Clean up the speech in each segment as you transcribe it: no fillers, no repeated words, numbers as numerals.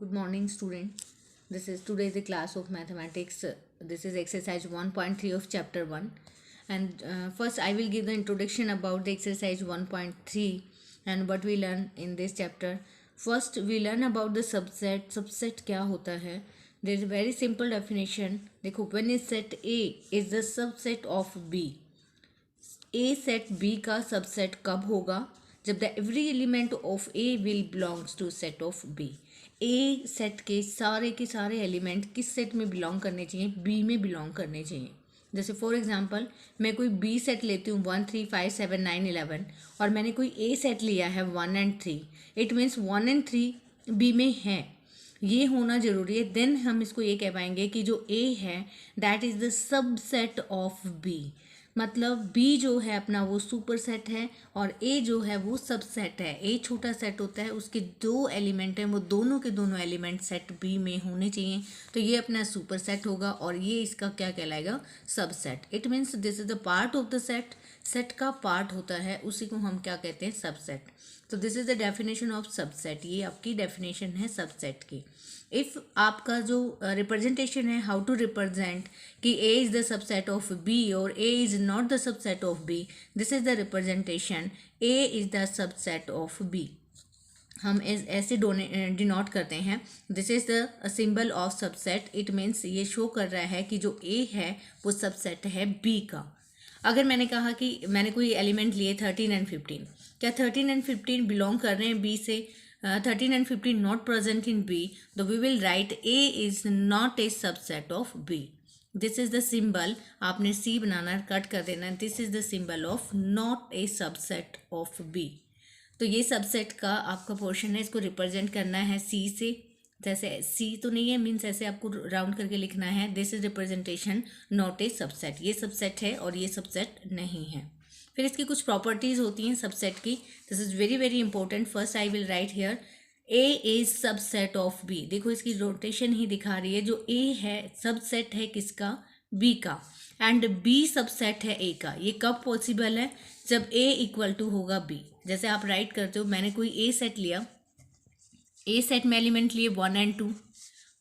Good morning, student. This is today's the class of mathematics. This is exercise 1.3 of chapter 1. And first, I will give the introduction about the exercise 1.3 and what we learn in this chapter. First, we learn about the subset. Subset क्या होता है? There is a very simple definition. देखो, when is set A is the subset of B. A set B का subset कब होगा? जब the every element of A will belongs to set of B. A set के सारे element किस set में belong करने चाहिए? बी में बिलोंग करने चाहिए. जैसे फॉर एग्जांपल मैं कोई बी सेट लेती हूँ 1 3 5 7 9 11 और मैंने कोई ए सेट लिया है 1 and 3. It means 1 and 3 B में है, ये होना जरूरी है. देन हम इसको ये कह पाएंगे कि जो ए है that is the subset of B. मतलब बी जो है अपना वो सुपर सेट है और ए जो है वो सबसेट है. ए छोटा सेट होता है, उसके दो एलिमेंट हैं, वो दोनों के दोनों एलिमेंट सेट बी में होने चाहिए. तो ये अपना सुपर सेट होगा और ये इसका क्या कहलाएगा? Subset. It means this is the part of the set. Set का पार्ट होता है, उसी को हम क्या कहते हैं? सबसेट. तो this is the definition of subset. ये आपकी डेफिनेशन है सबसेट की. इफ़ आपका जो रिप्रेजेंटेशन है, हाउ टू रिप्रेजेंट कि A is the subset of B और A is not the subset of B, this is the representation A is the subset of B. हम ऐसे डिनोट करते हैं. This is the symbol of subset. It means ये show कर रहा है कि जो ए है वो सबसेट है बी का. अगर मैंने कहा कि मैंने कोई एलिमेंट लिए 13 एंड 15, क्या 13 एंड 15 बिलोंग कर रहे हैं बी से? 13 and 15 not present in B, so we will write A is not a subset of B. This is the symbol. आपने C बनाना, कट कर देना. This is the symbol of not a subset of B. तो ये subset का आपका portion है, इसको represent करना है C से. जैसे C तो नहीं है, मीन्स ऐसे आपको राउंड करके लिखना है. This is representation not a subset. ये सबसेट है और ये सबसेट नहीं है. फिर इसकी कुछ प्रॉपर्टीज़ होती हैं सबसेट की. This is very very important. First I will write here A is subset of B. देखो इसकी रोटेशन ही दिखा रही है. जो ए है सबसेट है किसका? बी का. एंड बी सबसेट है ए का. ये कब पॉसिबल है? जब ए इक्वल टू होगा बी. जैसे आप राइट करते हो, मैंने कोई ए सेट लिया, ए सेट में एलिमेंट लिए 1 एंड 2.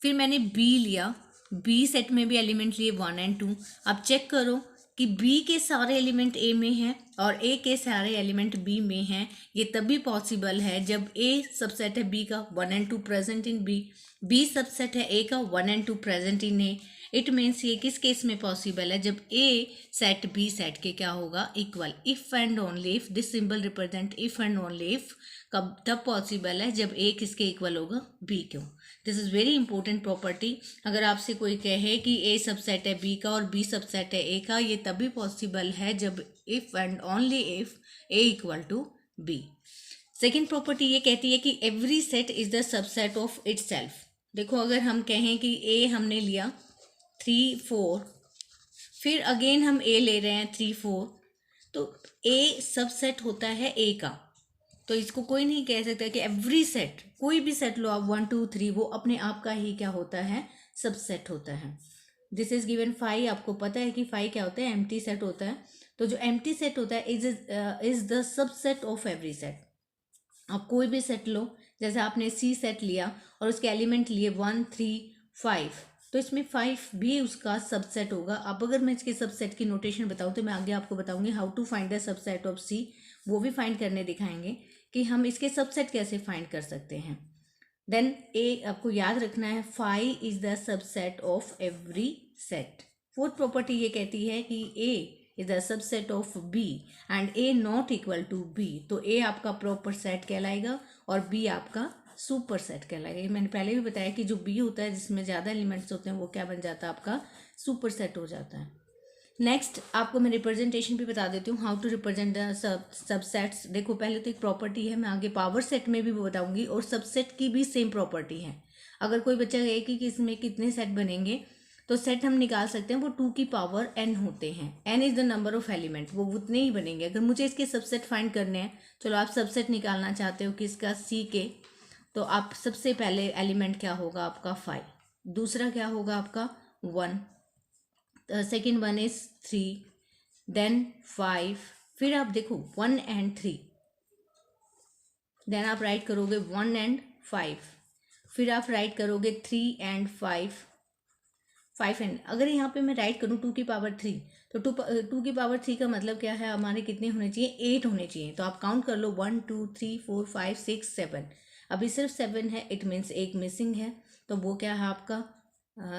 फिर मैंने बी लिया, बी सेट में भी एलिमेंट लिए 1 एंड 2. अब चेक करो कि बी के सारे एलिमेंट ए में हैं और ए के सारे एलिमेंट बी में हैं. ये तभी पॉसिबल है जब ए सबसेट है बी का, 1 and 2 present in B. B subset है ए का, 1 and 2 present in A. It means ये किस केस में पॉसिबल है? जब ए सेट बी सेट के क्या होगा? Equal. If and only if. This symbol represent if and only if. कब तब पॉसिबल है? जब ए किसके इक्वल होगा? बी क्यों. This is very important property. अगर आपसे कोई कहे कि ए सबसेट है बी का और बी सबसेट है ए का, ये तभी पॉसिबल है जब if and only if A equal to B. Second property ये कहती है कि every set is the subset of itself. देखो अगर हम कहें कि ए हमने लिया 3 4, फिर अगेन हम ए ले रहे हैं 3 4, तो ए सबसेट होता है ए का. तो इसको कोई नहीं कह सकता कि एवरी सेट, कोई भी सेट लो आप 1 2 3, वो अपने आप का ही क्या होता है? सबसेट होता है. This is given 5. आपको पता है कि 5 क्या होता है? एम्प्टी सेट होता है. तो जो एम्प्टी सेट होता है is the subset of every set. आप कोई भी सेट लो, जैसे आपने सी सेट लिया और उसके एलिमेंट लिए 1 3 5, तो इसमें 5 भी उसका सबसेट होगा. अब अगर मैं इसके सबसेट की नोटेशन बताऊँ तो मैं आगे आपको बताऊंगी how to find the subset of C. वो भी फाइंड करने दिखाएंगे कि हम इसके सबसेट कैसे फाइंड कर सकते हैं. देन ए आपको याद रखना है 5 is the subset of every set. Fourth property ये कहती है कि A is the subset of B and A not equal to B. तो ए आपका प्रॉपर सेट कहलाएगा और बी आपका सुपर सेट कहलाएगा. ये मैंने पहले भी बताया कि जो बी होता है जिसमें ज़्यादा एलिमेंट्स होते हैं वो क्या बन जाता है? आपका सुपर सेट हो जाता है. नेक्स्ट आपको मैं रिप्रेजेंटेशन भी बता देती हूँ, how to represent the subsets. देखो पहले तो एक प्रॉपर्टी है, मैं आगे पावर सेट में भी बताऊंगी, और सबसेट की भी सेम प्रॉपर्टी है. अगर कोई बच्चा कहे कि इसमें कितने सेट बनेंगे, तो सेट हम निकाल सकते हैं, वो 2 की पावर n होते हैं. n is the number of element, वो उतने ही बनेंगे. अगर मुझे इसके सबसेट फाइंड करने हैं, चलो आप सबसेट निकालना चाहते हो किसका? सी के. तो आप सबसे पहले एलिमेंट क्या होगा आपका? 5. दूसरा क्या होगा आपका? 1. Second one is 3, then 5. फिर आप देखो 1 एंड 3, देन आप राइट करोगे 1 एंड 5. फिर आप राइट करोगे 3 and 5, 5 एंड अगर यहाँ पे मैं राइट करूँ 2 की पावर 3, तो 2 की पावर 3 का मतलब क्या है, हमारे कितने होने चाहिए, 8 होने चाहिए। तो आप काउंट कर लो 1 2 3 4 5 6 7। अभी सिर्फ 7 है, इट मीन्स एक मिसिंग है। तो वो क्या है आपका,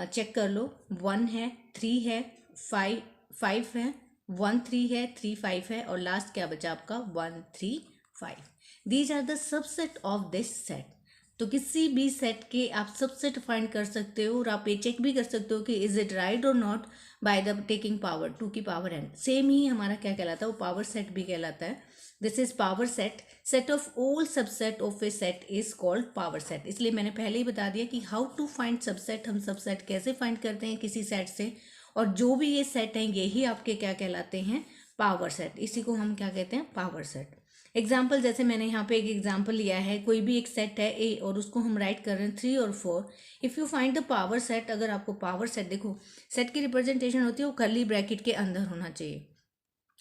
चेक कर लो, 1 है, 3 है, 5 है, 1 3 है, 3 5 है, और लास्ट क्या बचा आपका 1 3 5। These are the subset of this set. तो किसी भी सेट के आप सबसेट फाइंड कर सकते हो, और आप ये चेक भी कर सकते हो कि इज इट राइट और not by the taking power 2 की पावर n। सेम ही हमारा क्या कहलाता है, वो पावर सेट भी कहलाता है। This is power set. Set of all subset of A set is called power set. इसलिए मैंने पहले ही बता दिया कि हाउ टू फाइंड सबसेट, हम सबसेट कैसे फाइंड करते हैं किसी सेट से, और जो भी ये सेट हैं यही आपके क्या कहलाते हैं, पावर सेट। इसी को हम क्या कहते हैं, पावर सेट। एग्जाम्पल, जैसे मैंने यहाँ पे एक एग्जाम्पल लिया है, कोई भी एक सेट है ए और उसको हम राइट कर रहे हैं 3 और 4। If you find the power set, अगर आपको पावर सेट, देखो सेट की रिप्रेजेंटेशन होती है वो कर्ली ब्रैकेट के अंदर होना चाहिए,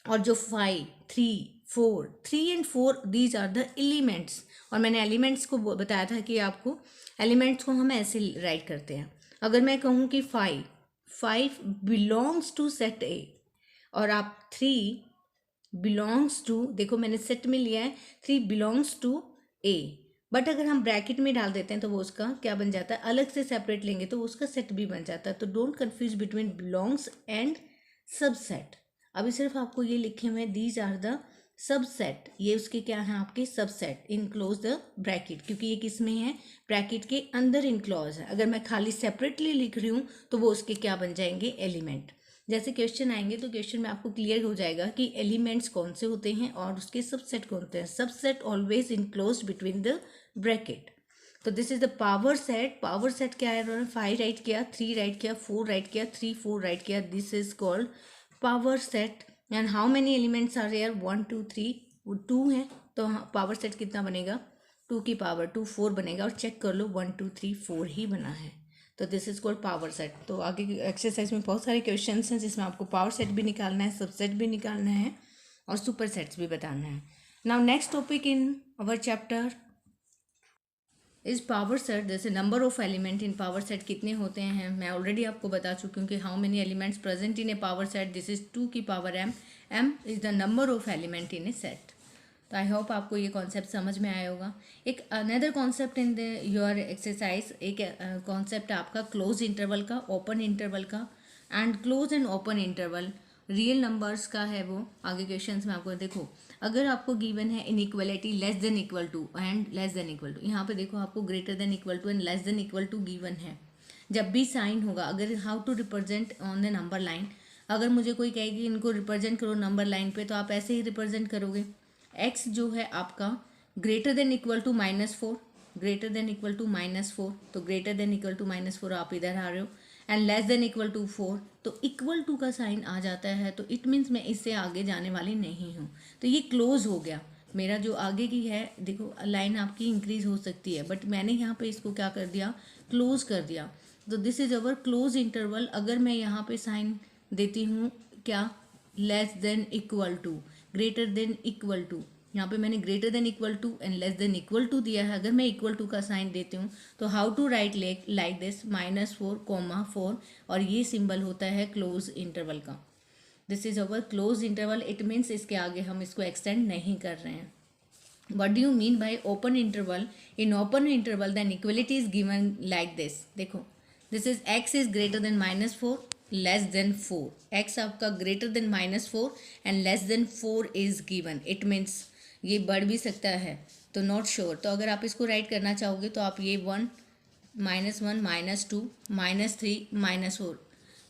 और जो 5 3 4 3 and 4 these are the elements. और मैंने एलिमेंट्स को बताया था कि आपको एलिमेंट्स को हम ऐसे राइट करते हैं। अगर मैं कहूँ कि 5 बिलोंग्स टू सेट ए, और आप 3 बिलोंग्स टू, देखो मैंने सेट में लिया है 3 बिलोंग्स टू ए, बट अगर हम ब्रैकेट में डाल देते हैं तो वो उसका क्या बन जाता है, अलग से सेपरेट लेंगे तो उसका सेट भी बन जाता है। तो don't confuse between belongs and subset. अभी सिर्फ आपको ये लिखे हुए हैं दीज आर द सबसेट, ये उसके क्या हैं, आपके सबसेट इनक्लोज द ब्रैकेट, क्योंकि ये किस में है, ब्रैकेट के अंदर इनक्लोज है। अगर मैं खाली सेपरेटली लिख रही हूँ तो वो उसके क्या बन जाएंगे, एलिमेंट। जैसे क्वेश्चन आएंगे तो क्वेश्चन में आपको क्लियर हो जाएगा कि एलिमेंट्स कौन से होते हैं और उसके सबसेट कौन से हैं। Subset always enclose between the bracket. तो this is the power set. Power set क्या है, उन्होंने 5 राइट किया, 3 राइट किया, 4 राइट किया, 3 4 राइट किया, this is called power set. And how many elements are there, 1 2 3, वो 2 है, तो पावर सेट कितना बनेगा, 2 की पावर 2 4 बनेगा, और चेक कर लो 1 2 3 4 ही बना है। तो this is called power set. तो आगे की एक्सरसाइज में बहुत सारे क्वेश्चंस हैं जिसमें आपको पावर सेट भी निकालना है, सबसेट भी निकालना है, और सुपर सेट्स भी बताना है। Now next topic in our chapter is power set. जैसे number of element in power set कितने होते हैं, मैं ऑलरेडी आपको बता चुकी हूँ कि how many elements present in A power set, this is 2 की power m। m is the number of element in a set. तो आई होप आपको ये कॉन्सेप्ट समझ में आया होगा। एक another concept in the your exercise, एक कॉन्सेप्ट आपका क्लोज इंटरवल का, ओपन इंटरवल का, and close and open interval real numbers का है वो। आगे क्वेश्चंस में आपको देखो, अगर आपको गिवन है inequality less than equal to and less than equal to, यहाँ पे देखो आपको greater than equal to and less than equal to given है। जब भी साइन होगा, अगर how to represent on the number line, अगर मुझे कोई कहेगी इनको रिप्रेजेंट करो नंबर लाइन पे, तो आप ऐसे ही रिप्रेजेंट करोगे। एक्स जो है आपका greater than equal to -4, greater than equal to -4, तो ग्रेटर देन इक्वल टू -4 आप इधर आ रहे हो, and less than equal to 4, तो इक्वल टू का साइन आ जाता है, तो इट मीन्स मैं इससे आगे जाने वाली नहीं हूँ। तो ये क्लोज हो गया मेरा, जो आगे की है देखो लाइन आपकी इंक्रीज हो सकती है, बट मैंने यहाँ पे इसको क्या कर दिया, क्लोज कर दिया। तो this is our close interval. अगर मैं यहाँ पे साइन देती हूँ क्या, less than equal to, greater than equal to, यहाँ पे मैंने greater than equal to and less than equal to दिया है। अगर मैं इक्वल टू का साइन देती हूँ तो how to write like this, -4, और ये सिंबल होता है क्लोज इंटरवल का। This is our close interval, it means इसके आगे हम इसको एक्सटेंड नहीं कर रहे हैं। What do you mean by open interval? In open interval the equality is given like this. देखो this is x is greater than -4 less than 4, x आपका greater than -4 and less than 4 is given, it means ये बढ़ भी सकता है, तो not sure. तो अगर आप इसको राइट करना चाहोगे तो आप ये 1 -1 -2 -3 -4,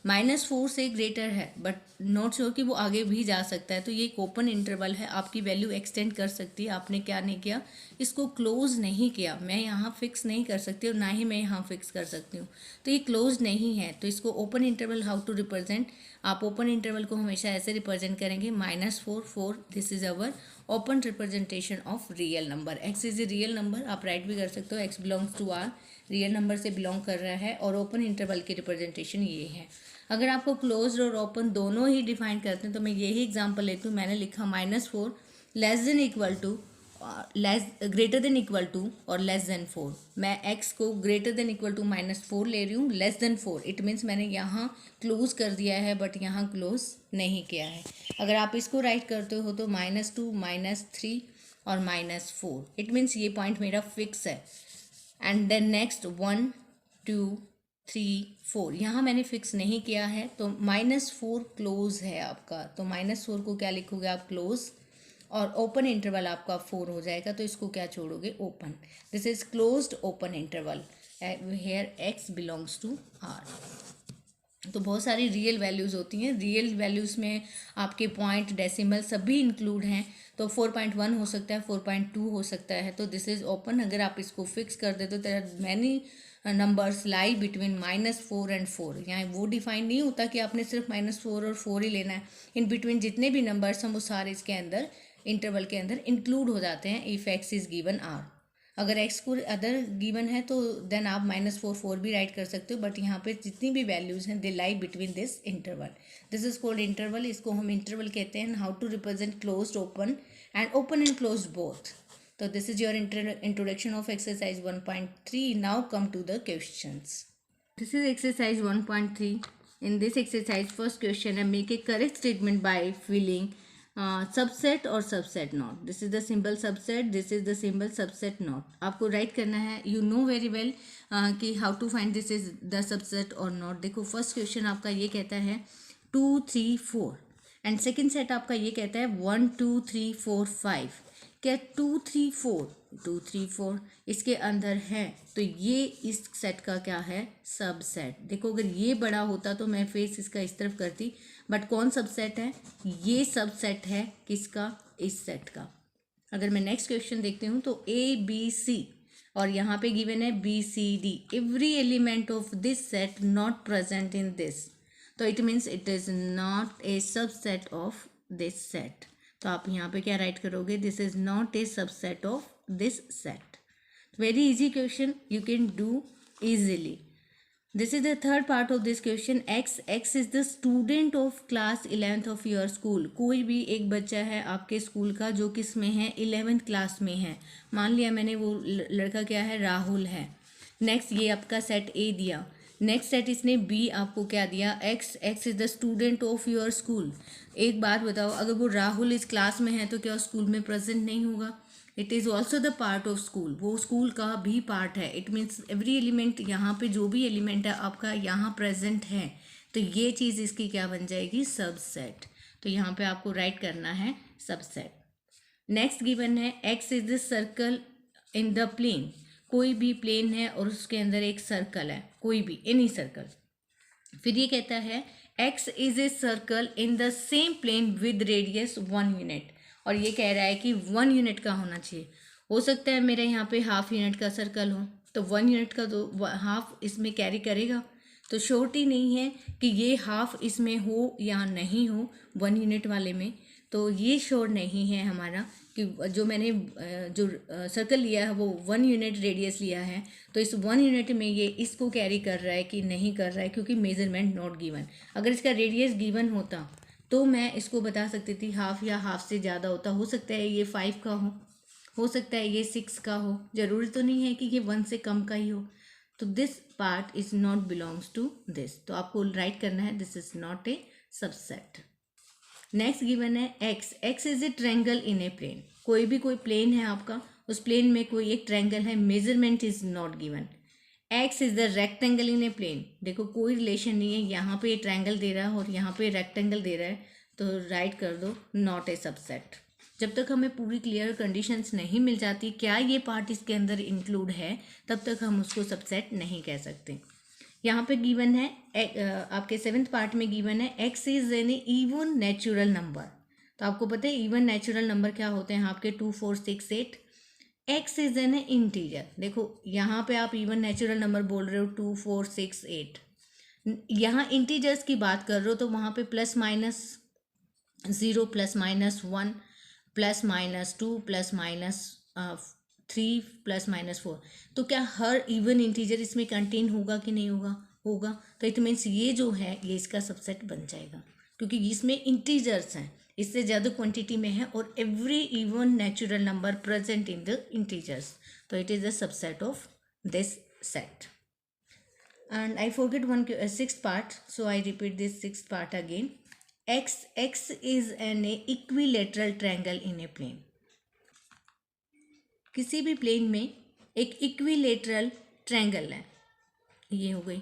-4 से ग्रेटर है बट नॉट श्योर कि वो आगे भी जा सकता है। तो ये एक ओपन इंटरवल है, आपकी वैल्यू एक्सटेंड कर सकती है। आपने क्या नहीं किया, इसको क्लोज नहीं किया। मैं यहाँ फिक्स नहीं कर सकती और ना ही मैं यहाँ फिक्स कर सकती हूँ, तो ये क्लोज नहीं है। तो इसको open interval how to represent, आप ओपन इंटरवल को हमेशा ऐसे रिप्रेजेंट करेंगे, -4 4, this is our open representation of real number. X is a real number, आप राइट भी कर सकते हो, x belongs to R, real number से बिलोंग कर रहा है, और ओपन इंटरवल की रिप्रेजेंटेशन ये है। अगर आपको क्लोज और ओपन दोनों ही डिफाइन करते हैं तो मैं यही एग्जांपल लेती हूँ। मैंने लिखा -4 less than equal to less greater than equal to और लेस देन 4, मैं x को ग्रेटर देन इक्वल टू -4 ले रही हूँ, लेस देन 4 इट मीन्स मैंने यहाँ क्लोज कर दिया है बट यहाँ क्लोज नहीं किया है। अगर आप इसको राइट करते हो तो -2 -3 और -4 इट मीन्स ये पॉइंट मेरा फिक्स है। एंड देन नेक्स्ट 1 2 3 4 यहाँ मैंने फिक्स नहीं किया है तो -4 क्लोज है आपका, तो -4 को क्या लिखोगे आप क्लोज, और ओपन इंटरवल आपका 4 हो जाएगा तो इसको क्या छोड़ोगे open. This is closed open interval here x belongs to r। तो बहुत सारी रियल वैल्यूज़ होती हैं, रियल वैल्यूज़ में आपके पॉइंट डेसिमल सभी इंक्लूड हैं, तो 4.1 हो सकता है, 4.2 हो सकता है, तो दिस इज़ ओपन। अगर आप इसको फिक्स कर दे तो there are many numbers lie between -4 and 4। यहाँ वो डिफाइन नहीं होता कि आपने सिर्फ -4 और 4 ही लेना है, इन बिटवीन जितने भी नंबर्स हैं वो सारे इसके अंदर इंटरवल के अंदर इंक्लूड हो जाते हैं if x is given r। अगर x को अदर गिवन है तो देन आप -4 4 भी राइट कर सकते हो, बट यहाँ पे जितनी भी वैल्यूज़ हैं they lie between this interval. This is called interval, इसको हम इंटरवल कहते हैं। How to represent closed open and open and closed both. तो this is your introduction of exercise 1.3। Now come to the questions. This is exercise 1.3। in this exercise first question I make a correct statement by filling subset और subset not. This is the symbol subset, this is the symbol subset not. आपको write करना है, you know very well कि how to find this is the subset और not. देखो first question आपका ये कहता है 2 3 4 एंड सेकेंड सेट आपका ये कहता है 1 2 3 4 5। क्या 2 3 4 2 3 4 इसके अंदर है तो ये इस सेट का क्या है सबसेट। देखो अगर ये बड़ा होता तो मैं फेस इसका इस तरफ करती, बट कौन सबसेट है, ये सबसेट है किसका, इस सेट का। अगर मैं नेक्स्ट क्वेश्चन देखती हूँ तो ABC और यहाँ पे गिवन है BCD, every element of this set not present in this, तो it means it is not a subset of this set. तो आप यहाँ पे क्या राइट करोगे, this is not a subset of this set. Very easy question, you can do easily. This is the third part of this question. X is the student of class 11th of your school. कोई भी एक बच्चा है आपके school का जो किस में है 11th क्लास में है। मान लिया मैंने वो लड़का क्या है राहुल है। नेक्स्ट ये आपका सेट A दिया, नेक्स्ट सेट इसने B आपको क्या दिया X is the student of your school. एक बात बताओ, अगर वो राहुल इस क्लास में है तो क्या स्कूल में प्रेजेंट नहीं होगा, it is also the part of school, वो स्कूल का भी पार्ट है। इट मीन्स एवरी एलिमेंट, यहाँ पे जो भी एलिमेंट है आपका यहाँ प्रेजेंट है, तो ये चीज़ इसकी क्या बन जाएगी सबसेट। तो यहाँ पे आपको राइट करना है सबसेट। नेक्स्ट गिवन है x is the circle in the plane, कोई भी प्लेन है और उसके अंदर एक सर्कल है, कोई भी एनी सर्कल। फिर ये कहता है x is a circle in the same plane with radius 1 unit, और ये कह रहा है कि 1 यूनिट का होना चाहिए। हो सकता है मेरे यहाँ पे हाफ यूनिट का सर्कल हो, तो 1 यूनिट का तो हाफ इसमें कैरी करेगा, तो श्योरिटी नहीं है कि ये हाफ इसमें हो या नहीं हो 1 यूनिट वाले में। तो ये श्योर नहीं है हमारा कि जो मैंने जो सर्कल लिया है वो 1 यूनिट रेडियस लिया है, तो इस 1 यूनिट में ये इसको कैरी कर रहा है कि नहीं कर रहा है, क्योंकि मेजरमेंट नॉट गिवन। अगर इसका रेडियस गिवन होता तो मैं इसको बता सकती थी हाफ या हाफ से ज़्यादा होता, हो सकता है ये 5 का हो सकता है ये 6 का हो, ज़रूरी तो नहीं है कि ये 1 से कम का ही हो। तो this part is not belongs to this, तो आपको राइट करना है this is not a subset. Next given है x is a triangle in a plane, कोई प्लेन है आपका, उस प्लेन में कोई एक ट्रायंगल है, measurement is not given. X is the rectangle in a plane, देखो कोई रिलेशन नहीं है, यहाँ पे ट्रायंगल दे रहा है और यहाँ पे रेक्टेंगल दे रहा है, तो राइट कर दो नॉट ए सबसेट। जब तक हमें पूरी क्लियर कंडीशंस नहीं मिल जाती क्या ये पार्ट इसके अंदर इंक्लूड है, तब तक हम उसको सबसेट नहीं कह सकते। यहाँ पे गिवन है आपके 7th पार्ट में गिवन है x is an even natural number, तो आपको पता है इवन नेचुरल नंबर क्या होते हैं आपके 2 4 6 8। एक्स इज एन इंटीजर, देखो यहाँ पे आप इवन नेचुरल नंबर बोल रहे हो 2 4 6 8, यहाँ इंटीजर्स की बात कर रहे हो तो वहाँ पे +- 0 +- 1 +- 2 +- 3 +- 4, तो क्या हर इवन इंटीजर इसमें कंटेन होगा कि नहीं होगा। तो इट मीन्स ये जो है ये इसका सबसेट बन जाएगा, क्योंकि इसमें इंटीजर्स हैं, इससे ज़्यादा क्वांटिटी में है, और every even natural number present in the integers, तो it is the subset of this set. And I forget one sixth part, so I repeat this sixth part again. X is an equilateral triangle in a plane. किसी भी plane में एक equilateral triangle है, ये हो गई.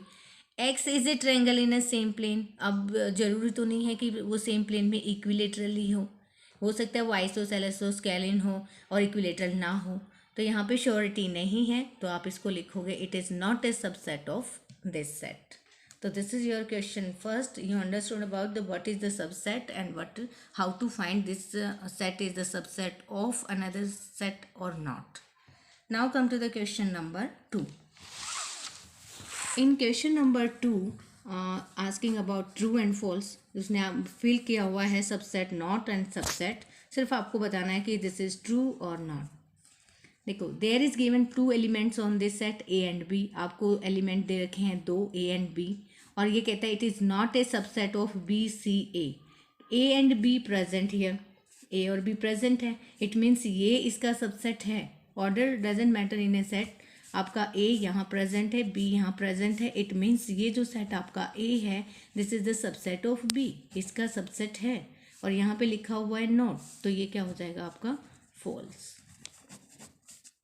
X is a triangle in a same plane. अब जरूरी तो नहीं है कि वो सेम प्लेन में इक्विलेटरली हो सकता है वो आइसोसेलेस हो, स्केलिन हो और इक्विलेटरल ना हो. तो यहाँ पे श्योरिटी नहीं है, तो आप इसको लिखोगे it is not a subset of this set. So this is your question. First you understood about the what is the subset and how to find this set is the subset of another set or not. Now come to the question number 2. In question number 2 asking about true and false, उसने fill किया हुआ है subset not and subset. सिर्फ आपको बताना है कि this is true और नॉट. देखो, there is given 2 elements on this set A and B. आपको एलिमेंट दे रखे हैं 2 ए एंड बी, और ये कहता है it is not a subset of B C A. A and B present here, A और बी प्रेजेंट है, इट मीन्स ये इसका सबसेट है. Order doesn't matter in a set. आपका ए यहाँ प्रेजेंट है, बी यहाँ प्रेजेंट है, इट मीन्स ये जो सेट आपका ए है this is the subset of B, इसका सबसेट है. और यहाँ पे लिखा हुआ है नॉट, तो ये क्या हो जाएगा आपका फॉल्स.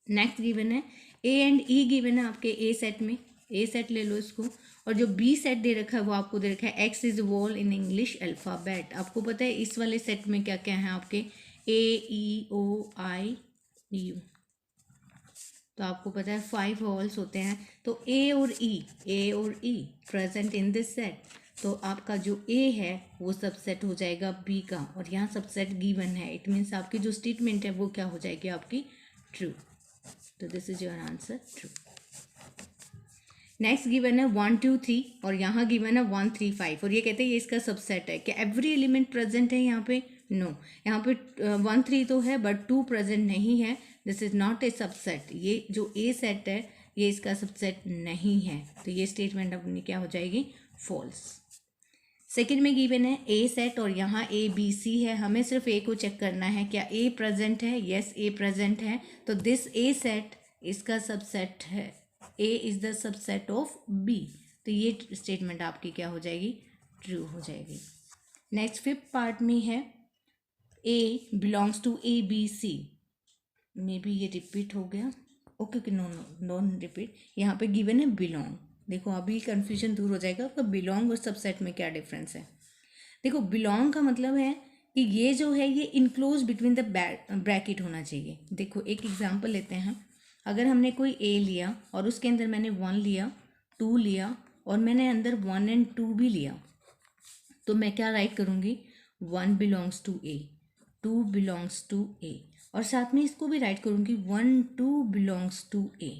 नेक्स्ट गिवन है ए एंड ई गिवन है आपके ए सेट में. ए सेट ले लो इसको, और जो बी सेट दे रखा है वो आपको दे रखा है x is wall in English alphabet. आपको पता है इस वाले सेट में क्या क्या है आपके ए ई ओ आई यू, तो आपको पता है 5 वॉल्स होते हैं. तो ए और ई प्रेजेंट इन दिस सेट, तो आपका जो ए है वो सबसेट हो जाएगा बी का, और यहाँ सबसेट गिवन है, इट मीन्स आपकी जो स्टेटमेंट है वो क्या हो जाएगी आपकी ट्रू. तो this is your answer true. Next given है 1 2 3, और यहाँ गिवन है 1 3 5, और ये कहते हैं ये इसका सबसेट है. क्या एवरी एलिमेंट प्रेजेंट है यहाँ पे? नो. यहाँ पे 1 3 तो है बट 2 प्रेजेंट नहीं है. This is not a subset. ये जो ए सेट है ये इसका सबसेट नहीं है, तो ये स्टेटमेंट अपनी क्या हो जाएगी फॉल्स. सेकेंड में गिवन है ए सेट, और यहाँ ए बी सी है. हमें सिर्फ ए को चेक करना है क्या ए प्रेजेंट है. यस, ए प्रेजेंट है, तो दिस ए सेट इसका सबसेट है. A is the subset of B, तो ये स्टेटमेंट आपकी क्या हो जाएगी ट्रू हो जाएगी. नेक्स्ट 5th पार्ट में है A belongs to A B C. Maybe ये रिपीट हो गया. Okay, no repeat. यहाँ पे गिवन है बिलोंग. देखो अभी कन्फ्यूजन दूर हो जाएगा आपका. बिलोंग और सबसेट में क्या डिफरेंस है. देखो, बिलोंग का मतलब है कि ये जो है ये इनक्लोज बिटवीन द ब्रैकेट होना चाहिए. देखो एक एग्जांपल लेते हैं. अगर हमने कोई ए लिया और उसके अंदर मैंने 1 लिया, 2 लिया, और मैंने अंदर 1 and 2 भी लिया, तो मैं क्या राइट करूँगी 1 belongs to A, 2 belongs to A, और साथ में इसको भी राइट करूँगी 1 2 belongs to A.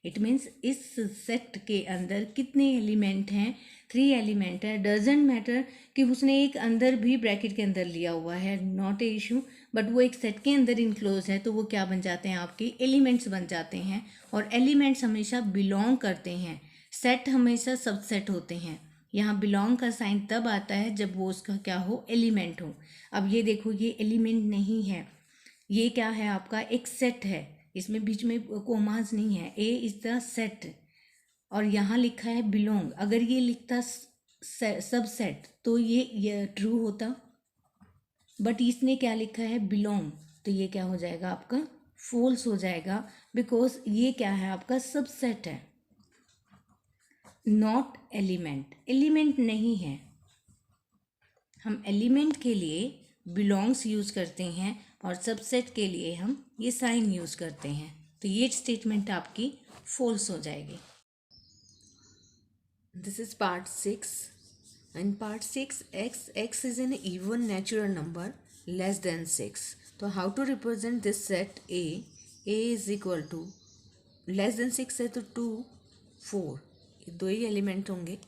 It means इस सेट के अंदर कितने एलिमेंट हैं 3 एलिमेंट है. डजेंट मैटर कि उसने एक अंदर भी ब्रैकेट के अंदर लिया हुआ है, नॉट ए इशू, बट वो एक सेट के अंदर इनक्लोज है, तो वो क्या बन जाते हैं आपके एलिमेंट्स बन जाते हैं. और एलिमेंट्स हमेशा बिलोंग करते हैं, सेट हमेशा सबसेट होते हैं. यहाँ बिलोंग का साइन तब आता है जब वो उसका क्या हो एलिमेंट हो. अब ये देखो ये एलिमेंट नहीं है, ये क्या है आपका एक सेट है, इसमें बीच में कोमास नहीं है. ए इज़ द सेट, और यहाँ लिखा है बिलोंग. अगर ये लिखता सब सेट तो ये ट्रू होता, बट इसने क्या लिखा है बिलोंग, तो ये क्या हो जाएगा आपका फॉल्स हो जाएगा, बिकॉज ये क्या है आपका सबसेट है, नॉट एलिमेंट. एलिमेंट नहीं है. हम एलिमेंट के लिए बिलोंग्स यूज करते हैं और सबसेट के लिए हम ये साइन यूज करते हैं, तो ये स्टेटमेंट आपकी फॉल्स हो जाएगी. This is part 6. In part 6 x is an even natural number less than 6. तो how to represent this set A is equal to less than 6 है तो 2 4, ये 2 ही एलिमेंट होंगे.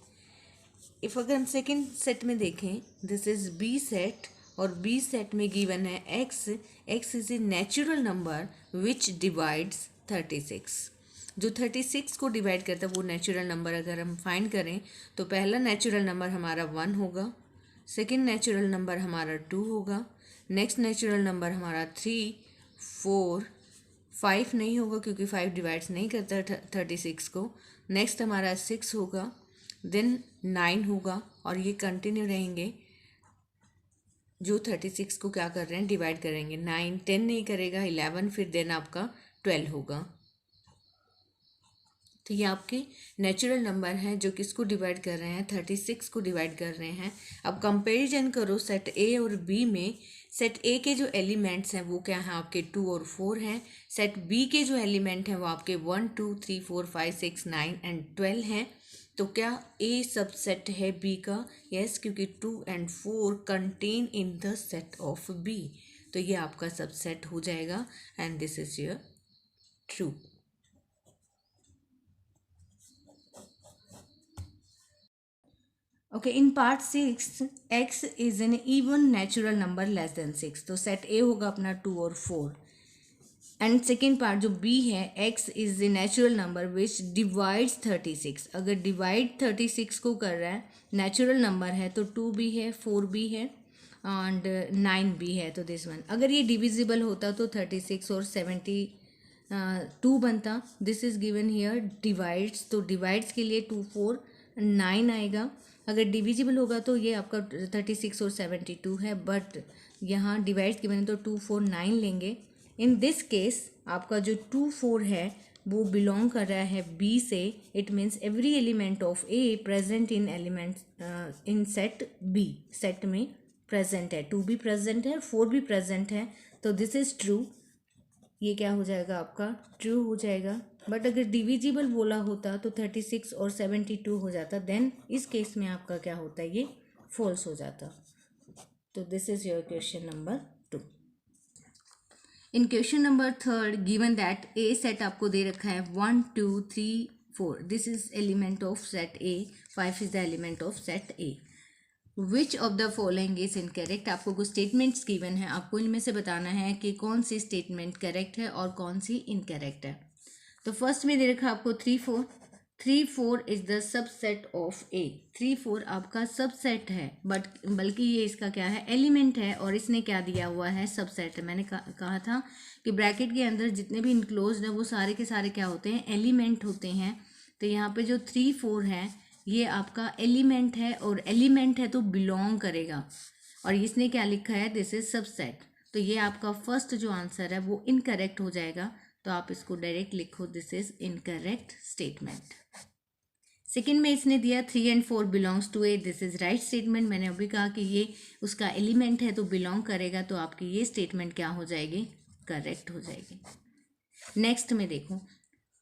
इफ अगर हम सेकेंड सेट में देखें, दिस इज बी सेट, और बी सेट में गिवन है x is a natural number which divides 36. जो 36 को डिवाइड करता है वो नेचुरल नंबर अगर हम फाइंड करें तो पहला नेचुरल नंबर हमारा 1 होगा, सेकेंड नेचुरल नंबर हमारा 2 होगा, नेक्स्ट नेचुरल नंबर हमारा 3, 4, 5 नहीं होगा क्योंकि 5 डिवाइड्स नहीं करता 36 को। नेक्स्ट हमारा 6 होगा, देन 9 होगा और ये कंटिन्यू रहेंगे जो 36 को क्या कर रहे हैं, डिवाइड करेंगे। 9 10 नहीं करेगा, 11, फिर देन आपका 12 होगा। तो ये आपके नेचुरल नंबर हैं जो किसको डिवाइड कर रहे हैं, 36 को डिवाइड कर रहे हैं। अब कंपैरिजन करो सेट ए और बी में। सेट ए के जो एलिमेंट्स हैं वो क्या हैं, आपके 2 और 4 हैं। सेट बी के जो एलिमेंट हैं वो आपके 1 2 3 4 5 6 9 एंड 12 हैं। तो क्या ए सबसेट है बी का? यस, क्योंकि 2 and 4 contain in the set of B. तो ये आपका सबसेट हो जाएगा and this is your true. Okay, in part 6 x is an even natural number less than 6। तो सेट ए होगा अपना 2 और 4 एंड सेकेंड पार्ट जो बी है, x is a natural number which divides 36। अगर डिवाइड 36 को कर रहा है, नेचुरल नंबर है तो 2 भी है, 4 भी है एंड 9 भी है। तो दिस वन अगर ये डिविजिबल होता तो 36 और 72 बनता। This is given here divides, तो डिवाइड्स के लिए 2 4 9 आएगा। अगर डिविजिबल होगा तो ये आपका 36 और 72 है, बट यहाँ डिवाइड्स की बने तो 2 4 9 लेंगे। इन दिस केस आपका जो 2 4 है वो बिलोंग कर रहा है बी से। It means every element of A present in element in set B, set में प्रेजेंट है। 2 भी प्रेजेंट है, 4 भी प्रेजेंट है, तो दिस इज ट्रू। ये क्या हो जाएगा आपका, ट्रू हो जाएगा। बट अगर डिविजिबल बोला होता तो 36 और 72 हो जाता, देन इस केस में आपका क्या होता है, ये फॉल्स हो जाता। तो this is your question number 2। In question number 3 given that A set आपको दे रखा है 1 2 3 4। This is element of set A, 5 is the element of set A. Which of the following is incorrect. आपको कुछ statements given है, आपको इनमें से बताना है कि कौन सी स्टेटमेंट करेक्ट है और कौन सी इनकरेक्ट है। तो फर्स्ट में दे रखा आपको 3 4। 3 4 इज द सबसेट ऑफ ए। 3 4 आपका सबसेट है, बट बल्कि ये इसका क्या है, एलिमेंट है, और इसने क्या दिया हुआ है, सबसेट है। मैंने कहा था कि ब्रैकेट के अंदर जितने भी इनक्लोज्ड है वो सारे के सारे क्या होते हैं, एलिमेंट होते हैं। तो यहाँ पे जो 3 4 है ये आपका एलिमेंट है, और एलिमेंट है तो बिलोंग करेगा, और इसने क्या लिखा है, दिस इज सबसेट। तो ये आपका फर्स्ट जो आंसर है वो इनकरेक्ट हो जाएगा। तो आप इसको डायरेक्ट लिखो, this is incorrect statement. Second में इसने दिया 3 and 4 belongs to A. This is right statement. मैंने अभी कहा कि ये उसका एलिमेंट है तो बिलोंग करेगा, तो आपकी ये स्टेटमेंट क्या हो जाएगी, करेक्ट हो जाएगी। नेक्स्ट में देखो,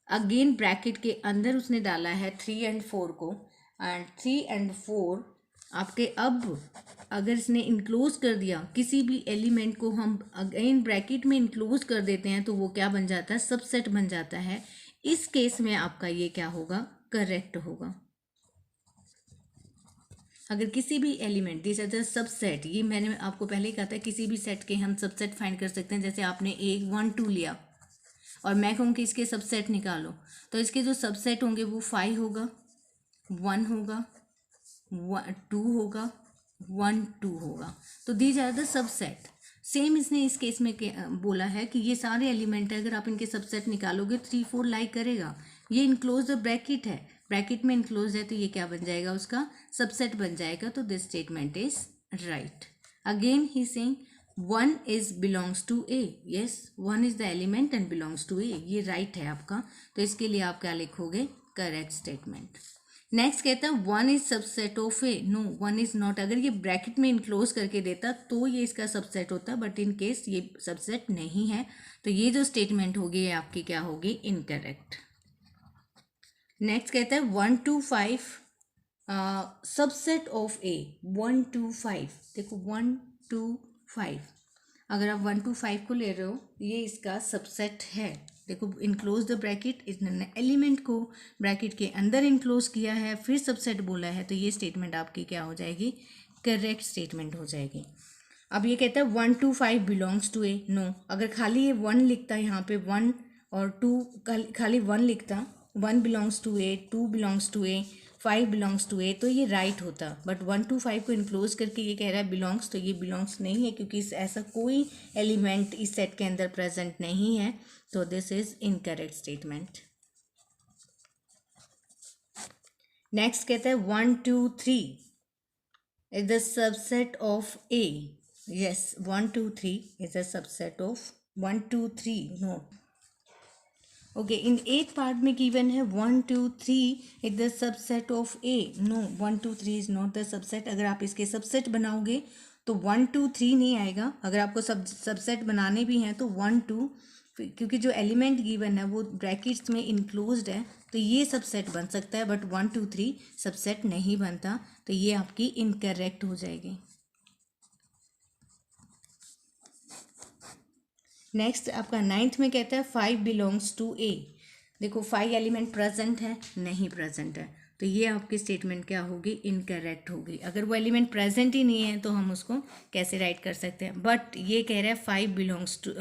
अगेन ब्रैकेट के अंदर उसने डाला है 3 and 4 को, एंड 3 and 4 आपके, अब अगर इसने इनक्लोज कर दिया किसी भी एलिमेंट को, हम अगेन ब्रैकेट में इनक्लोज कर देते हैं तो वो क्या बन जाता है, सबसेट बन जाता है। इस केस में आपका ये क्या होगा, करेक्ट होगा। अगर किसी भी element this is a subset, ये मैंने आपको पहले ही कहा था, किसी भी सेट के हम सबसेट फाइंड कर सकते हैं। जैसे आपने 1 1 2 लिया और मैं कहूँ कि इसके सबसेट निकालो, तो इसके जो सबसेट होंगे वो 5 होगा, 1 होगा, 2 होगा, 1 2 होगा। तो these are the subset. Same इसने इस केस में बोला है कि ये सारे एलिमेंट है, अगर आप इनके सबसेट निकालोगे 3 4 लाइक करेगा। ये इनक्लोज द ब्रैकेट है, ब्रैकेट में इनक्लोज है, तो ये क्या बन जाएगा, उसका सबसेट बन जाएगा। तो this statement is right. Again he saying 1 is belongs to A. Yes, 1 is the element and belongs to A, ये राइट है आपका। तो इसके लिए आप क्या लिखोगे, करेक्ट स्टेटमेंट। नेक्स्ट कहता है 1 is subset of A. No, 1 is not. अगर ये ब्रैकेट में इनक्लोज करके देता तो ये इसका सबसेट होता, बट इन केस ये सबसेट नहीं है, तो ये जो स्टेटमेंट होगी ये आपकी क्या होगी, इनकरेक्ट। नेक्स्ट कहता है 1 2 5 सबसेट ऑफ ए। 1 2 5, देखो 1 2 5, अगर आप 1 2 5 को ले रहे हो, ये इसका सबसेट है। देखो, इनक्लोज द ब्रैकेट, इसने एलिमेंट को ब्रैकेट के अंदर इनक्लोज किया है, फिर सबसेट बोला है, तो ये स्टेटमेंट आपकी क्या हो जाएगी, करेक्ट स्टेटमेंट हो जाएगी। अब ये कहता है 1 2 5 बिलोंग्स टू ए। नो, अगर खाली ये 1 लिखता, यहाँ पे 1 और 2 खाली 1 लिखता, 1 belongs to A, 2 belongs to A, 5 belongs to A, तो ये राइट होता। बट 1 to 5 को इनक्लोज करके ये कह रहा है बिलोंग्स, तो ये बिलोंग्स नहीं है क्योंकि ऐसा कोई एलिमेंट इस सेट के अंदर प्रेजेंट नहीं है, तो this is incorrect statement. Next कहता है 1 2 3 is the subset of A. Yes, 1 2 3 is the subset of 1 2 3 no. Okay, in eight part में गिवन है 1 2 3 is the subset of A. No, 1 2 3 is not the subset. अगर आप इसके subset बनाओगे तो 1 2 3 नहीं आएगा। अगर आपको सबसेट बनाने भी हैं तो 1 2, क्योंकि जो एलिमेंट गिवन है वो ब्रैकेट्स में इनक्लोज्ड है, तो ये सबसेट बन सकता है, बट 1 2 3 सबसेट नहीं बनता, तो ये आपकी इनकरेक्ट हो जाएगी। नेक्स्ट आपका 9th में कहता है 5 बिलोंग्स टू ए। देखो 5 एलिमेंट प्रेजेंट है, नहीं प्रेजेंट है, तो ये आपकी स्टेटमेंट क्या होगी, इनकरेक्ट होगी। अगर वो एलिमेंट प्रेजेंट ही नहीं है तो हम उसको कैसे राइट कर सकते हैं। बट ये कह रहा है 5 belongs to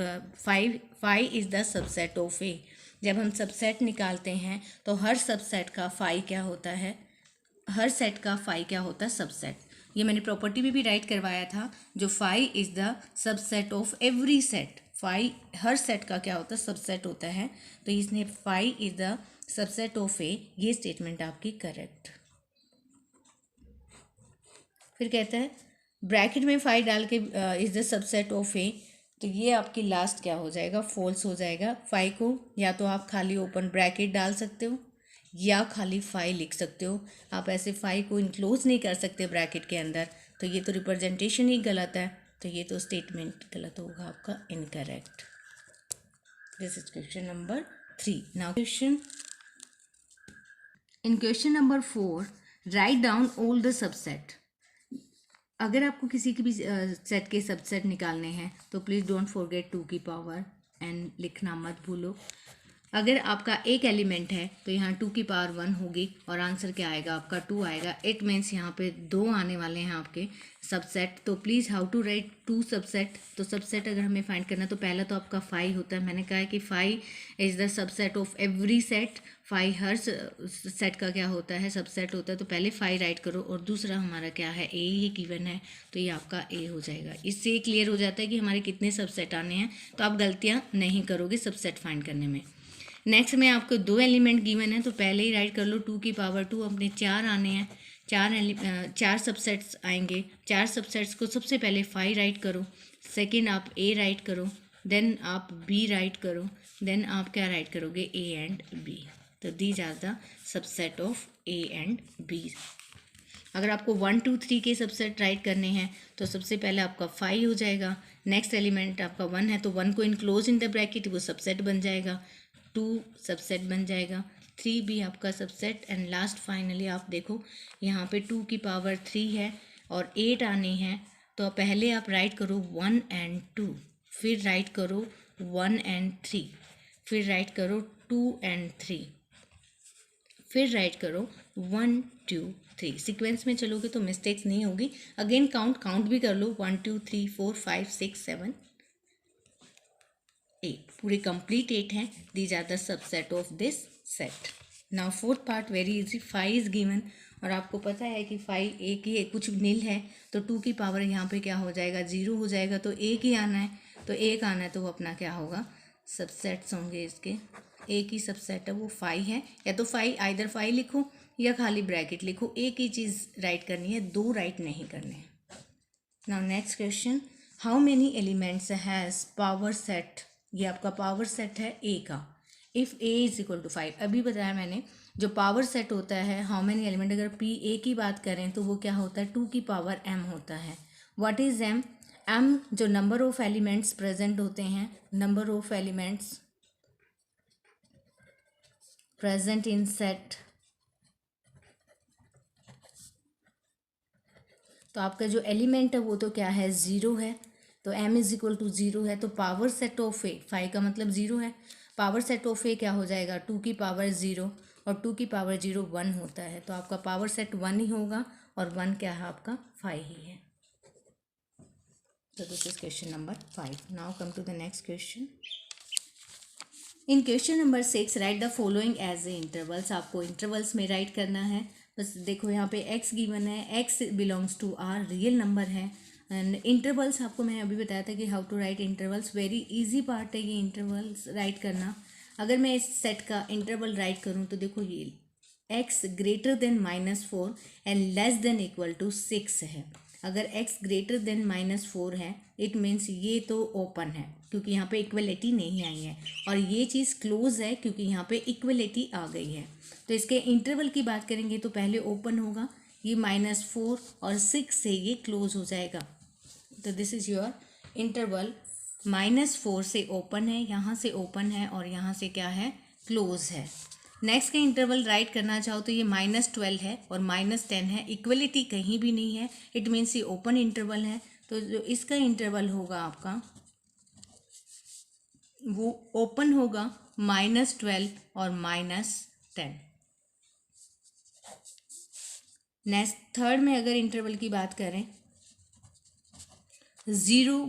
5 is the subset of A. जब हम सबसेट निकालते हैं तो हर सबसेट का 5 क्या होता है, हर सेट का 5 क्या होता है, सबसेट। ये मैंने प्रॉपर्टी में भी राइट करवाया था, जो 5 is the subset of every set. 5 her set का क्या होता है, सबसेट होता है, तो इसने 5 इज़ द सबसेट ऑफ ए, ये स्टेटमेंट आपकी करेक्ट। फिर कहता है ब्रैकेट में 5 डाल के इज़ द सबसेट ऑफ ए, तो ये आपकी लास्ट क्या हो जाएगा, फॉल्स हो जाएगा। 5 को या तो आप खाली ओपन ब्रैकेट डाल सकते हो या खाली 5 लिख सकते हो। आप ऐसे 5 को इनक्लोज नहीं कर सकते ब्रैकेट के अंदर, तो ये तो रिप्रेजेंटेशन ही गलत है, तो ये तो स्टेटमेंट गलत होगा आपका, incorrect. This is question number 3। Now question in question number 4, write down all the subset. अगर आपको किसी के भी सेट के सबसेट निकालने हैं तो प्लीज़ डोंट फॉरगेट 2 की पावर एंड लिखना मत भूलो। अगर आपका एक एलिमेंट है तो यहाँ 2 की पावर 1 होगी और आंसर क्या आएगा आपका 2 आएगा। इट मीन्स यहाँ पे 2 आने वाले हैं आपके सबसेट। तो please how to write 2 subset. तो सबसेट अगर हमें फाइंड करना है तो पहला तो आपका 5 होता है। मैंने कहा है कि 5 is the subset of every set. 5 her set का क्या होता है, सबसेट होता है। तो पहले 5 राइट करो और दूसरा हमारा क्या है, ए ही गिवन है, तो ये आपका ए हो जाएगा। इससे क्लियर हो जाता है कि हमारे कितने सबसेट आने हैं, तो आप गलतियाँ नहीं करोगे सबसेट फाइंड करने में। नेक्स्ट में आपको 2 एलिमेंट गिवन है तो पहले ही राइट कर लो 2 की पावर 2, अपने 4 आने हैं, 4 सबसेट्स आएंगे। 4 सबसेट्स को सबसे पहले 5 राइट करो, सेकंड आप ए राइट करो, देन आप बी राइट करो, देन आप क्या राइट करोगे, ए एंड बी। तो these are the subset of A and B. अगर आपको 1 2 3 के सबसेट राइट करने हैं तो सबसे पहले आपका 5 हो जाएगा। नेक्स्ट एलिमेंट आपका 1 है तो 1 को इनक्लोज इन द ब्रैकेट, वो सबसेट बन जाएगा। 2 सबसेट बन जाएगा, 3 भी आपका सबसेट, एंड लास्ट फाइनली आप देखो यहाँ पे 2 की पावर 3 है और 8 आने हैं। तो पहले आप राइट करो 1 एंड 2, फिर राइट करो 1 एंड 3, फिर राइट करो 2 एंड 3, फिर राइट करो 1 2 3। सीक्वेंस में चलोगे तो मिस्टेक्स नहीं होगी। अगेन काउंट भी कर लो, 1 2 3 4 5 6 7 8, पूरे कंप्लीट 8 हैं। These are the subset of this set. Now fourth part very easy. 5 is given और आपको पता है कि 5 एक ही है, कुछ नील है, तो 2 की पावर यहाँ पे क्या हो जाएगा, 0 हो जाएगा। तो एक ही आना है, तो एक आना है, तो वो अपना क्या होगा, सबसेट्स होंगे इसके। एक ही सबसेट है वो 5 है, या तो 5 आइदर 5 लिखो या खाली ब्रैकेट लिखो, एक ही चीज़ राइट करनी है, 2 राइट नहीं करने हैं। Now next question, how many elements has power set. ये आपका पावर सेट है ए का। If A is equal to 5, अभी बताया मैंने, जो पावर सेट होता है हाउ मेनी एलिमेंट, अगर पी ए की बात करें तो वो क्या होता है, 2 की पावर एम होता है। What is m? एम जो नंबर ऑफ एलिमेंट्स प्रेजेंट होते हैं, number of elements present in set. तो आपका जो एलिमेंट है वो तो क्या है, 0 है, तो m इज इक्वल टू 0 है। तो पावर सेट ऑफ ए, 5 का मतलब 0 है, पावर सेट ऑफ ए क्या हो जाएगा, 2 की पावर 0, और 2 की पावर 0 1 होता है, तो आपका पावर सेट 1 ही होगा, और 1 क्या है आपका, 5 ही है। तो this is question number 5। Now come to the next question. In question number 6 write the following as a intervals. आपको इंटरवल्स में राइट करना है। बस देखो यहाँ पे x गिवन है, x belongs to R real number है। एंड इंटरवल्स आपको मैंने अभी बताया था कि how to write intervals. Very easy part है ये इंटरवल्स राइट करना। अगर मैं इस सेट का इंटरवल राइट करूँ तो देखो ये x greater than -4 and less than equal to 6 है। अगर x ग्रेटर देन -4 है इट मीन्स ये तो ओपन है क्योंकि यहाँ पे इक्वलिटी नहीं आई है, और ये चीज़ क्लोज है क्योंकि यहाँ पे इक्वलिटी आ गई है। तो इसके इंटरवल की बात करेंगे तो पहले ओपन होगा, ये -4 और 6 से ये क्लोज हो जाएगा। तो दिस इज़ योर इंटरवल। -4 से ओपन है, यहाँ से ओपन है और यहाँ से क्या है, क्लोज है। नेक्स्ट का इंटरवल राइट करना चाहो तो ये -12 है और -10 है, इक्वलिटी कहीं भी नहीं है, इट मीन्स ये ओपन इंटरवल है। तो जो इसका इंटरवल होगा आपका वो ओपन होगा -12 और -10। नेक्स्ट थर्ड में अगर इंटरवल की बात करें, 0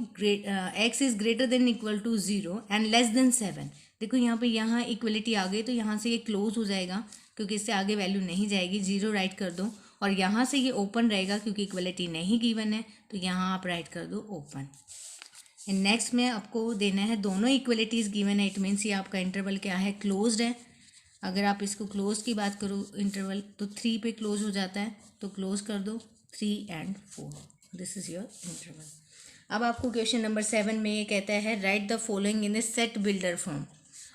x is greater than equal to 0 and less than 7। देखो यहाँ इक्वलिटी आ गई तो यहाँ से ये क्लोज हो जाएगा क्योंकि इससे आगे वैल्यू नहीं जाएगी, 0 राइट कर दो। और यहाँ से ये ओपन रहेगा क्योंकि इक्वलिटी नहीं गिवन है, तो यहाँ आप राइट कर दो ओपन। नेक्स्ट में आपको देना है दोनों इक्वलिटीज़ गिवन है, इट मीन्स ये आपका इंटरवल क्या है, क्लोज्ड है। अगर आप इसको क्लोज की बात करो इंटरवल तो 3 पे क्लोज हो जाता है, तो क्लोज कर दो 3 and 4। This is your interval. अब आपको क्वेश्चन नंबर 7 में ये कहता है right the following in a set builder form.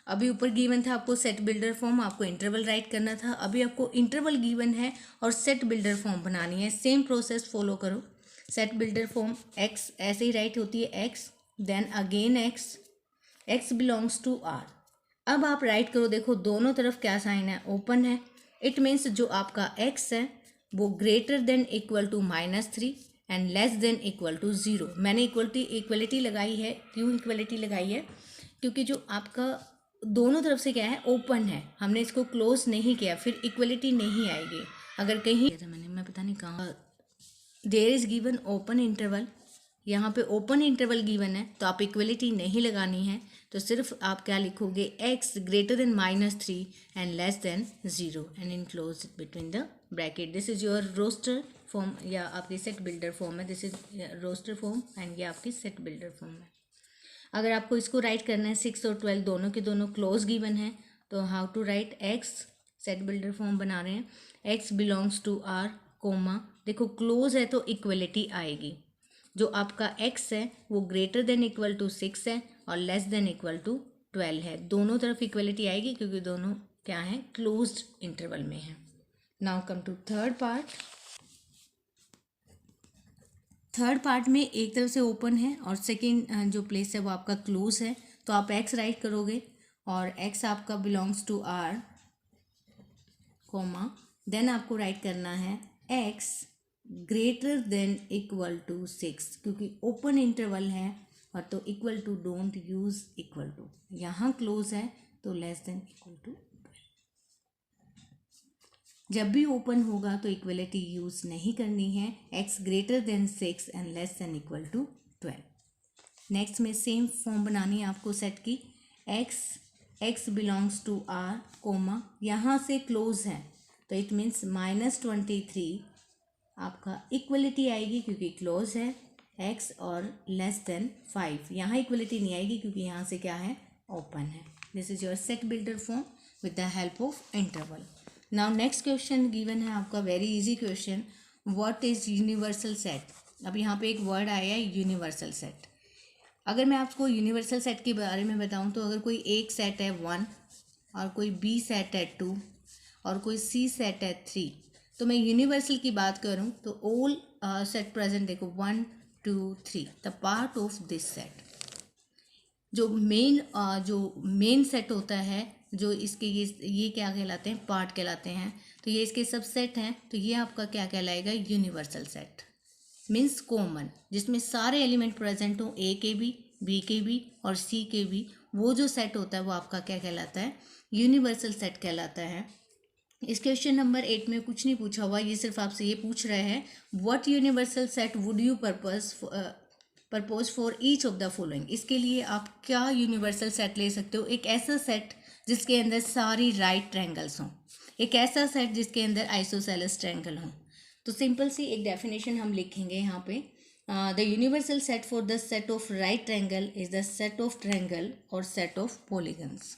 अभी ऊपर गिवन था आपको सेट बिल्डर फॉर्म, आपको इंटरवल राइट करना था। अभी आपको इंटरवल गिवन है और सेट बिल्डर फॉर्म बनानी है। सेम प्रोसेस फॉलो करो। सेट बिल्डर फॉर्म x ऐसे ही राइट होती है, x then again x belongs to r। अब आप राइट करो, देखो दोनों तरफ क्या साइन है, ओपन है। इट मीन्स जो आपका x है वो greater than equal to -3 and less than equal to 0। मैंने इक्वलिटी लगाई है। क्यों इक्वलिटी लगाई है, क्योंकि जो आपका दोनों तरफ से क्या है, ओपन है, हमने इसको क्लोज नहीं किया, फिर इक्वलिटी नहीं आएगी। अगर कहीं मैं पता नहीं कहाँ, there is given open interval, यहाँ पे ओपन इंटरवल गिवन है तो आप इक्वलिटी नहीं लगानी है, तो सिर्फ आप क्या लिखोगे, x greater than -3 and less than 0 and enclose between the bracket. This is your roster form या आपकी सेट बिल्डर फॉर्म है। This is roster form and ये आपकी सेट बिल्डर फॉर्म है। अगर आपको इसको राइट करना है 6 और 12 दोनों के दोनों क्लोज गिवन है, तो how to write x, set builder form बना रहे हैं, x belongs to r comma, देखो क्लोज है तो इक्वलिटी आएगी। जो आपका x है वो ग्रेटर देन इक्वल टू 6 है और लेस देन इक्वल टू 12 है। दोनों तरफ इक्वलिटी आएगी क्योंकि दोनों क्या है, क्लोज्ड इंटरवल में है। Now come to third part. Third part में एक तरफ से ओपन है और सेकेंड जो प्लेस है वो आपका क्लोज है, तो आप x राइट करोगे और x आपका belongs to r comma, then आपको राइट करना है x greater than equal to 6, क्योंकि ओपन इंटरवल है और तो equal to don't use equal to, यहाँ क्लोज है तो लेस देन इक्वल टू। जब भी ओपन होगा तो इक्वलिटी यूज नहीं करनी है, x greater than 6 and less than equal to 12। Next में सेम फॉर्म बनानी है आपको सेट की, x belongs to r comma, यहाँ से क्लोज है तो इट मीन्स -23 आपका इक्वलिटी आएगी क्योंकि क्लोज है, x और लेस देन 5, यहाँ इक्वलिटी नहीं आएगी क्योंकि यहाँ से क्या है, ओपन है। This is your set builder form with the help of interval. Now next question given है आपका, very easy question, what is universal set. अब यहाँ पे एक वर्ड आया है यूनिवर्सल सेट। अगर मैं आपको यूनिवर्सल सेट के बारे में बताऊँ तो अगर कोई एक सेट है 1 और कोई बी सेट है 2 और कोई सी सेट है 3, तो मैं यूनिवर्सल की बात करूँ तो ऑल सेट प्रेजेंट, देखो 1 2 3 the part of this set. जो मेन सेट होता है, जो इसके ये क्या कहलाते हैं, पार्ट कहलाते हैं, तो ये इसके सबसेट हैं, तो ये आपका क्या कहलाएगा, यूनिवर्सल सेट मीन्स कॉमन, जिसमें सारे एलिमेंट प्रेजेंट हो, ए के भी, बी के भी और सी के भी, वो जो सेट होता है वो आपका क्या कहलाता है, यूनिवर्सल सेट कहलाता है। इस क्वेश्चन नंबर 8 में कुछ नहीं पूछा हुआ, ये सिर्फ आपसे ये पूछ रहे हैं, what universal set would you propose for each of the following. इसके लिए आप क्या यूनिवर्सल सेट ले सकते हो, एक ऐसा सेट जिसके अंदर सारी राइट ट्रायंगल्स हों। एक ऐसा सेट जिसके अंदर आइसोसेलेस ट्रायंगल हों। तो सिंपल सी एक डेफिनेशन हम लिखेंगे यहाँ पे, the universal set for the set of right triangle is the set of triangle और सेट ऑफ पॉलीगन्स।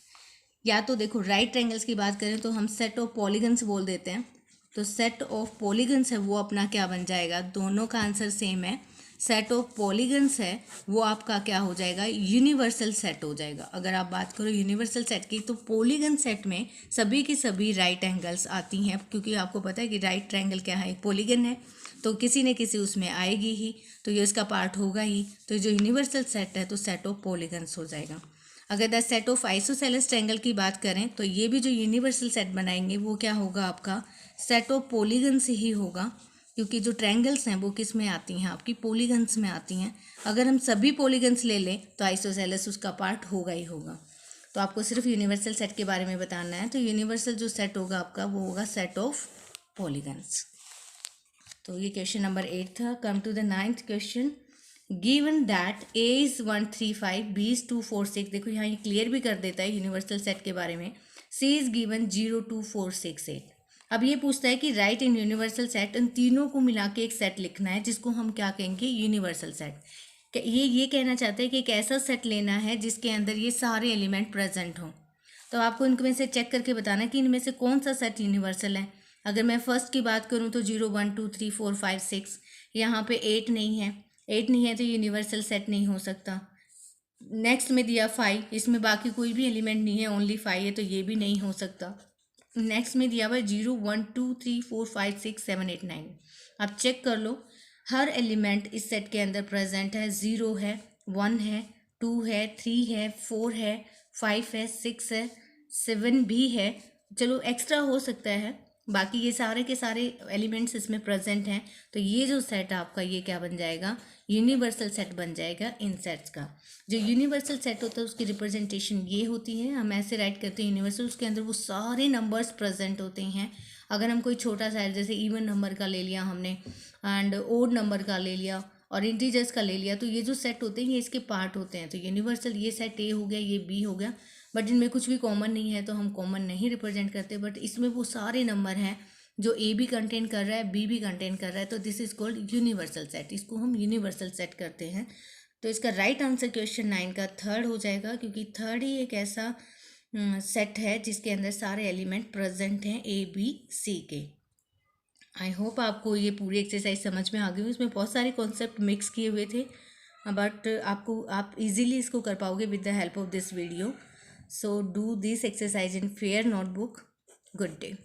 या तो देखो राइट ट्रायंगल्स की बात करें तो हम सेट ऑफ पॉलीगन्स बोल देते हैं, तो सेट ऑफ पॉलीगन्स है वो अपना क्या बन जाएगा, दोनों का आंसर सेम है। सेट ऑफ पॉलीगन्स है वो आपका क्या हो जाएगा, यूनिवर्सल सेट हो जाएगा। अगर आप बात करो यूनिवर्सल सेट की तो पॉलीगन सेट में सभी की सभी राइट एंगल्स आती हैं, क्योंकि आपको पता है कि राइट ट्रायंगल क्या है, एक पॉलीगन है, तो किसी न किसी उसमें आएगी ही, तो ये इसका पार्ट होगा ही। तो जो यूनिवर्सल सेट है तो सेट ऑफ पॉलीगन्स हो जाएगा। अगर the set of isosceles triangle की बात करें तो ये भी जो यूनिवर्सल सेट बनाएंगे वो क्या होगा, आपका सेट ऑफ पॉलीगन्स ही होगा, क्योंकि जो ट्रायंगल्स हैं वो किस में आती हैं, आपकी पॉलीगन्स में आती हैं। अगर हम सभी पॉलीगन्स ले लें तो आइसोसेलेस उसका पार्ट होगा ही होगा। तो आपको सिर्फ यूनिवर्सल सेट के बारे में बताना है। तो यूनिवर्सल जो सेट होगा आपका वो होगा सेट ऑफ पॉलीगन्स। तो ये क्वेश्चन नंबर 8 था। Come to the 9th question. Given that A is 1 3 5, B is 2 4 6, देखो यहाँ ये क्लियर भी कर देता है यूनिवर्सल सेट के बारे में। C is given 0 2 4 6 8। अब ये पूछता है कि राइट इन यूनिवर्सल सेट, इन तीनों को मिला के एक सेट लिखना है जिसको हम क्या कहेंगे, यूनिवर्सल सेट। ये कहना चाहता है कि एक ऐसा सेट लेना है जिसके अंदर ये सारे एलिमेंट प्रेजेंट हों। तो आपको इनमें से चेक करके बताना कि इनमें से कौन सा सेट यूनिवर्सल है। अगर मैं फर्स्ट की बात करूँ तो 0 1 2 3 4 5 6, यहाँ पे 8 नहीं है, 8 नहीं है तो यूनिवर्सल सेट नहीं हो सकता। नेक्स्ट में दिया 5, इसमें बाकी कोई भी एलिमेंट नहीं है, ओनली 5 है, तो ये भी नहीं हो सकता। नेक्स्ट में दिया हुआ 0 1 2 3 4 5 6 7 8 9। आप चेक कर लो, हर एलिमेंट इस सेट के अंदर प्रेजेंट है। 0 है, 1 है, 2 है, 3 है, 4 है, 5 है, 6 है, 7 भी है, चलो एक्स्ट्रा हो सकता है, बाकी ये सारे के सारे एलिमेंट्स इसमें प्रेजेंट हैं। तो ये जो सेट आपका ये क्या बन जाएगा, यूनिवर्सल सेट बन जाएगा इन सेट्स का। जो यूनिवर्सल सेट होता है उसकी रिप्रेजेंटेशन ये होती है, हम ऐसे राइट करते हैं यूनिवर्सल, उसके अंदर वो सारे नंबर्स प्रेजेंट होते हैं। अगर हम कोई छोटा सा जैसे इवन नंबर का ले लिया हमने एंड ओड नंबर का ले लिया और इंटीजर्स का ले लिया, तो ये जो सेट होते हैं ये इसके पार्ट होते हैं। तो यूनिवर्सल ये सेट ए हो गया, ये बी हो गया, बट इनमें कुछ भी कॉमन नहीं है तो हम कॉमन नहीं रिप्रेजेंट करते, बट इसमें वो सारे नंबर हैं जो ए भी कंटेन कर रहा है, बी भी कंटेन कर रहा है, तो this is called universal set, इसको हम यूनिवर्सल सेट करते हैं। तो इसका राइट आंसर क्वेश्चन 9 का थर्ड हो जाएगा, क्योंकि थर्ड ही एक ऐसा सेट है जिसके अंदर सारे एलिमेंट प्रेजेंट हैं ए बी सी के। आई होप आपको ये पूरी एक्सरसाइज समझ में आ गई। इसमें बहुत सारे कॉन्सेप्ट मिक्स किए हुए थे, बट आप इजीली इसको कर पाओगे with the help of this video. So do this exercise in fair notebook. Good day.